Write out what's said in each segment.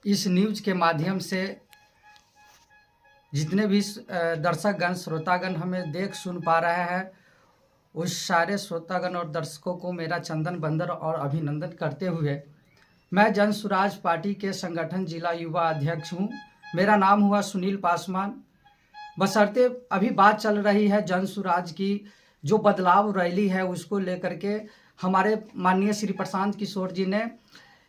इस न्यूज़ के माध्यम से जितने भी दर्शकगण श्रोतागण हमें देख सुन पा रहे हैं, उस सारे श्रोतागण और दर्शकों को मेरा चंदन बंदर और अभिनंदन करते हुए, मैं जन सुराज पार्टी के संगठन जिला युवा अध्यक्ष हूं। मेरा नाम हुआ सुनील पासवान। बशर्ते अभी बात चल रही है जन सुराज की, जो बदलाव रैली है उसको लेकर के हमारे माननीय श्री प्रशांत किशोर जी ने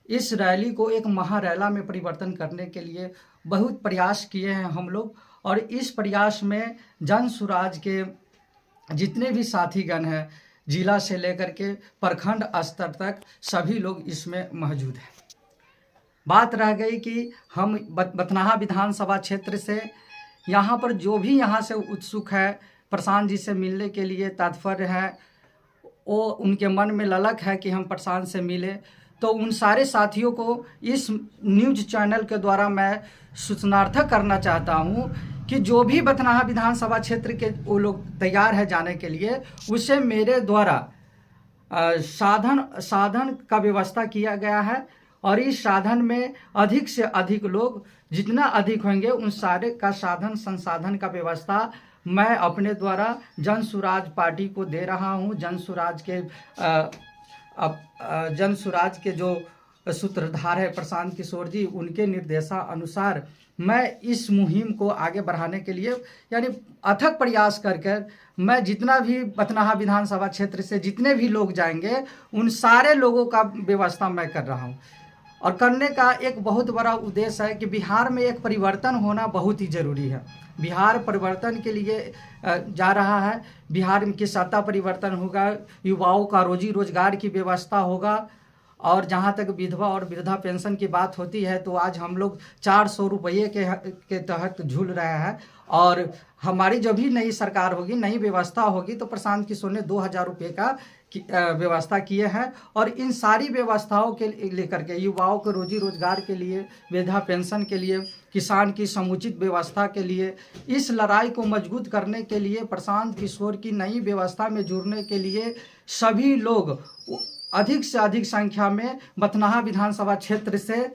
इस रैली को एक महारैला में परिवर्तन करने के लिए बहुत प्रयास किए हैं हम लोग। और इस प्रयास में जन सुराज के जितने भी साथीगण हैं, जिला से लेकर के प्रखंड स्तर तक सभी लोग इसमें मौजूद हैं। बात रह गई कि हम बथनाहा विधानसभा क्षेत्र से यहाँ पर जो भी यहाँ से उत्सुक है, प्रशांत जी से मिलने के लिए तात्पर्य है, वो उनके मन में ललक है कि हम प्रशांत से मिले, तो उन सारे साथियों को इस न्यूज़ चैनल के द्वारा मैं सूचनार्थक करना चाहता हूँ कि जो भी बथनाहा विधानसभा क्षेत्र के वो लोग तैयार है जाने के लिए, उसे मेरे द्वारा साधन का व्यवस्था किया गया है। और इस साधन में अधिक से अधिक लोग जितना अधिक होंगे उन सारे का साधन संसाधन का व्यवस्था मैं अपने द्वारा जन सुराज पार्टी को दे रहा हूं। जन सुराज के जो सूत्रधार है प्रशांत किशोर जी, उनके निर्देशानुसार मैं इस मुहिम को आगे बढ़ाने के लिए यानी अथक प्रयास कर मैं जितना भी बथनाहा विधानसभा क्षेत्र से जितने भी लोग जाएंगे उन सारे लोगों का व्यवस्था मैं कर रहा हूं। और करने का एक बहुत बड़ा उद्देश्य है कि बिहार में एक परिवर्तन होना बहुत ही ज़रूरी है। बिहार परिवर्तन के लिए जा रहा है। बिहार की सत्ता परिवर्तन होगा, युवाओं का रोजी रोजगार की व्यवस्था होगा। और जहाँ तक विधवा और वृद्धा पेंशन की बात होती है तो आज हम लोग 400 रुपये के तहत झूल रहे हैं। और हमारी जब भी नई सरकार होगी, नई व्यवस्था होगी, तो प्रशांत किशोर ने 2000 रुपये का व्यवस्था किए हैं। और इन सारी व्यवस्थाओं के लेकर के युवाओं के रोजी रोजगार के लिए, वृद्धा पेंशन के लिए, किसान की समुचित व्यवस्था के लिए, इस लड़ाई को मजबूत करने के लिए, प्रशांत किशोर की नई व्यवस्था में जुड़ने के लिए सभी लोग अधिक से अधिक संख्या में बथनाहा विधानसभा क्षेत्र से,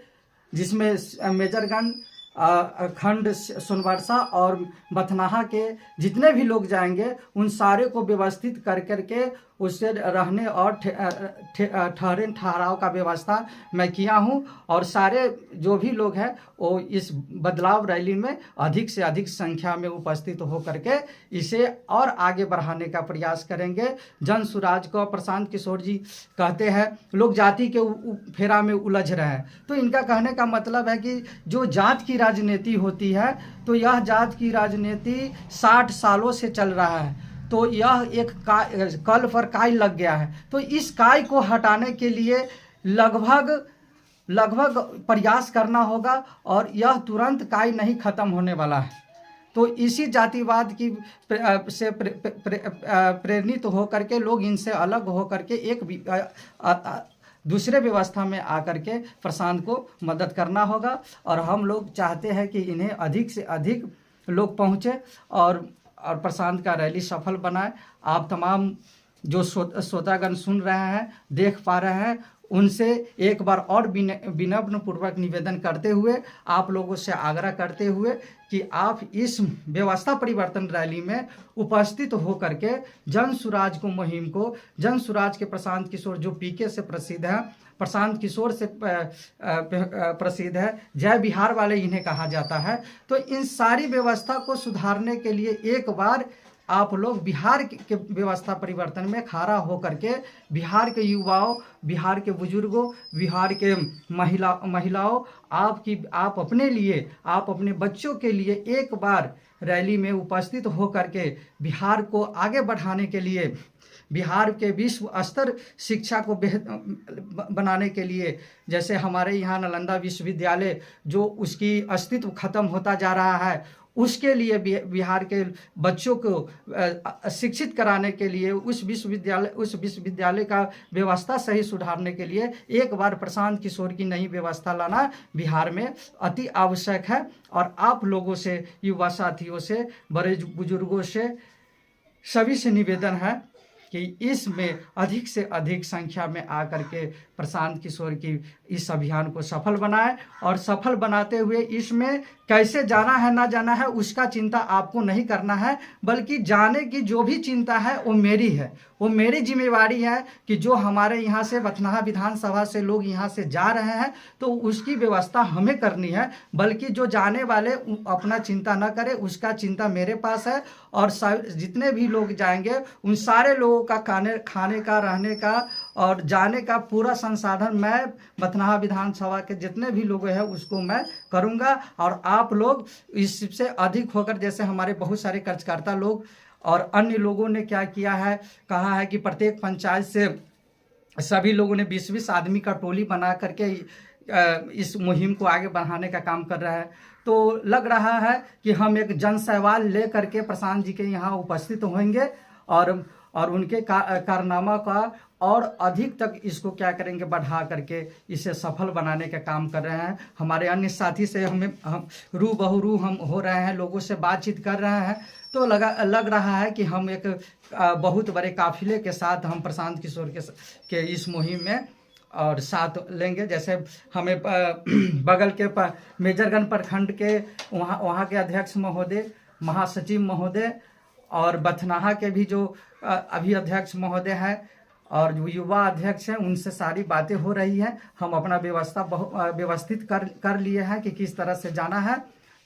जिसमें मेजरगंज, खंड सोनबरसा और बथनाहा के जितने भी लोग जाएंगे उन सारे को व्यवस्थित कर करके उससे रहने और ठहरे ठहराव का व्यवस्था मैं किया हूं। और सारे जो भी लोग हैं वो इस बदलाव रैली में अधिक से अधिक संख्या में उपस्थित हो करके इसे और आगे बढ़ाने का प्रयास करेंगे। जन सुराज को प्रशांत किशोर जी कहते हैं लोग जाति के फेरा में उलझ रहे हैं, तो इनका कहने का मतलब है कि जो जात की राजनीति होती है तो यह जात की राजनीति 60 सालों से चल रहा है। तो यह एक कल पर काई लग गया है, तो इस काई को हटाने के लिए लगभग प्रयास करना होगा और यह तुरंत काई नहीं खत्म होने वाला है। तो इसी जातिवाद की से प्रेरित होकर के लोग इनसे अलग होकर के एक दूसरे व्यवस्था में आकर के प्रशांत को मदद करना होगा। और हम लोग चाहते हैं कि इन्हें अधिक से अधिक लोग पहुँचे और प्रशांत का रैली सफल बनाए। आप तमाम जो श्रोतागण सुन रहे हैं, देख पा रहे हैं, उनसे एक बार और विनम्र पूर्वक निवेदन करते हुए, आप लोगों से आग्रह करते हुए कि आप इस व्यवस्था परिवर्तन रैली में उपस्थित होकर के जन सुराज को मुहिम को, जन सुराज के प्रशांत किशोर जो पीके से प्रसिद्ध है, प्रशांत किशोर से प्रसिद्ध है, जय बिहार वाले इन्हें कहा जाता है, तो इन सारी व्यवस्था को सुधारने के लिए एक बार आप लोग बिहार के व्यवस्था परिवर्तन में खड़ा होकर के बिहार के युवाओं, बिहार के बुजुर्गों, बिहार के महिलाओं, आप अपने लिए, आप अपने बच्चों के लिए एक बार रैली में उपस्थित होकर के बिहार को आगे बढ़ाने के लिए, बिहार के विश्व स्तर शिक्षा को बनाने के लिए, जैसे हमारे यहाँ नालंदा विश्वविद्यालय जो उसकी अस्तित्व खत्म होता जा रहा है, उसके लिए बिहार के बच्चों को शिक्षित कराने के लिए, उस विश्वविद्यालय का व्यवस्था सही सुधारने के लिए एक बार प्रशांत किशोर की नई व्यवस्था लाना बिहार में अति आवश्यक है। और आप लोगों से, युवा साथियों से, बड़े बुजुर्गों से, सभी से निवेदन है कि कि इसमें अधिक से अधिक संख्या में आकर के प्रशांत किशोर की इस अभियान को सफल बनाएं, और सफल बनाते हुए इसमें कैसे जाना है ना जाना है उसका चिंता आपको नहीं करना है, बल्कि जाने की जो भी चिंता है वो मेरी है, वो मेरी जिम्मेवारी है कि जो हमारे यहाँ से बथनाहा विधानसभा से लोग यहाँ से जा रहे हैं तो उसकी व्यवस्था हमें करनी है, बल्कि जो जाने वाले अपना चिंता न करें उसका चिंता मेरे पास है। और जितने भी लोग जाएंगे उन सारे लोगों का खाने का, रहने का और जाने का पूरा संसाधन मैं बथनाहा विधानसभा के जितने भी लोग हैं उसको मैं करूँगा। और आप लोग इससे अधिक होकर, जैसे हमारे बहुत सारे कार्यकर्ता लोग और अन्य लोगों ने क्या किया है, कहा है कि प्रत्येक पंचायत से सभी लोगों ने 20-20 आदमी का टोली बना करके इस मुहिम को आगे बढ़ाने का काम कर रहा है। तो लग रहा है कि हम एक जन सवाल ले करके प्रशांत जी के यहाँ उपस्थित होंगे और उनके कारनामा का और अधिक तक इसको क्या करेंगे, बढ़ा करके इसे सफल बनाने का काम कर रहे हैं। हमारे अन्य साथी से हम रूबरू हम हो रहे हैं, लोगों से बातचीत कर रहे हैं, तो लग रहा है कि हम एक बहुत बड़े काफिले के साथ हम प्रशांत किशोर के इस मुहिम में और साथ लेंगे। जैसे हमें बगल के मेजरगंज प्रखंड के वहाँ के अध्यक्ष महोदय, महासचिव महोदय और बथनाहा के भी जो अभी अध्यक्ष महोदय हैं और जो युवा अध्यक्ष हैं, उनसे सारी बातें हो रही हैं। हम अपना व्यवस्थित कर लिए हैं कि किस तरह से जाना है।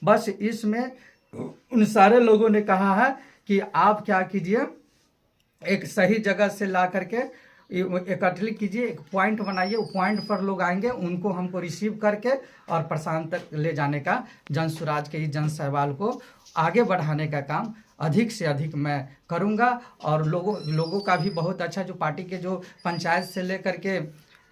बस इसमें उन सारे लोगों ने कहा है कि आप क्या कीजिए, एक सही जगह से ला करके एकत्रित कीजिए, एक पॉइंट बनाइए, वो पॉइंट पर लोग आएंगे, उनको हमको रिसीव करके और प्रशांत तक ले जाने का, जन स्वराज के इस जन सवाल को आगे बढ़ाने का काम अधिक से अधिक मैं करूंगा। और लोगों का भी बहुत अच्छा, जो पार्टी के जो पंचायत से लेकर के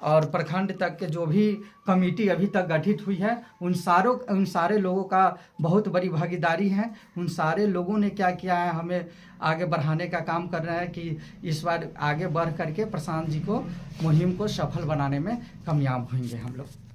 और प्रखंड तक के जो भी कमेटी अभी तक गठित हुई है, उन सारे लोगों का बहुत बड़ी भागीदारी है। उन सारे लोगों ने क्या किया है, हमें आगे बढ़ाने का काम कर रहे हैं कि इस बार आगे बढ़ करके प्रशांत जी को मुहिम को सफल बनाने में कामयाब होंगे हम लोग।